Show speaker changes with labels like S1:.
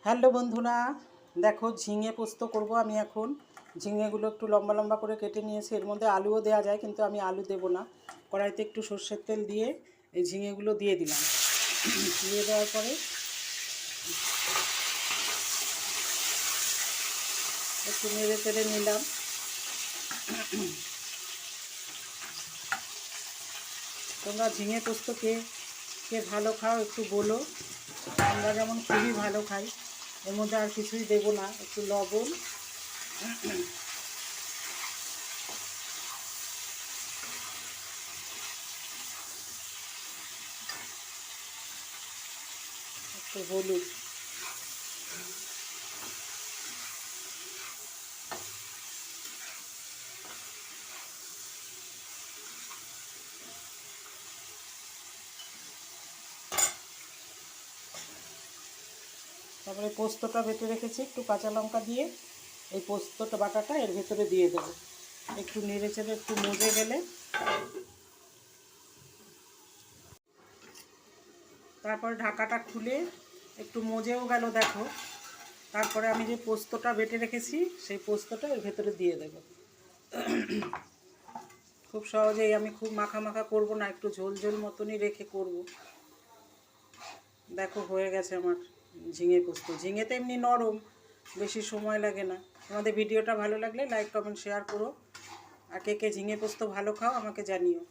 S1: Hello বন্ধুরা, দেখো ঝিঙে পোস্ত করব আমি এখন। ঝিঙেগুলো একটু লম্বা লম্বা করে কেটে নিয়েছি। এর মধ্যে আলুও দেওয়া যায়, কিন্তু আমি আলু দেব না। কড়াইতে একটু সর্ষের তেল দিয়ে এই ঝিঙেগুলো দিয়ে দিলাম। দিয়ে দেওয়ার পরে একটু নেড়ে চেড়ে নিলাম। তোমরা ঝিঙে পোস্ত কে কে ভালো খাও একটু বলো। আমরা যেমন খুবই ভালো খাই। এর মধ্যে আর কিছুই দেবো না, একটু লবণ, একটু হলুদ, তারপরে পোস্তটা বেটে রেখেছি একটু কাঁচা লঙ্কা দিয়ে এই পোস্তটা বাটাটা এর ভেতরে দিয়ে দেবো। একটু নেড়ে চেড়ে একটু মজে গেলে তারপর ঢাকাটা খুলে একটু মজেও গেল দেখো। তারপরে আমি যে পোস্তটা বেটে রেখেছি সেই পোস্তটা এর ভেতরে দিয়ে দেবো। খুব সহজেই, আমি খুব মাখা মাখা করব না, একটু ঝোল ঝোল মতনই রেখে করব। দেখো হয়ে গেছে আমার ঝিঙে পোস্ত। ঝিঙেতে এমনি নরম, বেশি সময় লাগে না। আমাদের ভিডিওটা ভালো লাগলে লাইক কমেন্ট শেয়ার করো। আর কে কে ঝিঙে পোস্ত ভালো খাও আমাকে জানিও।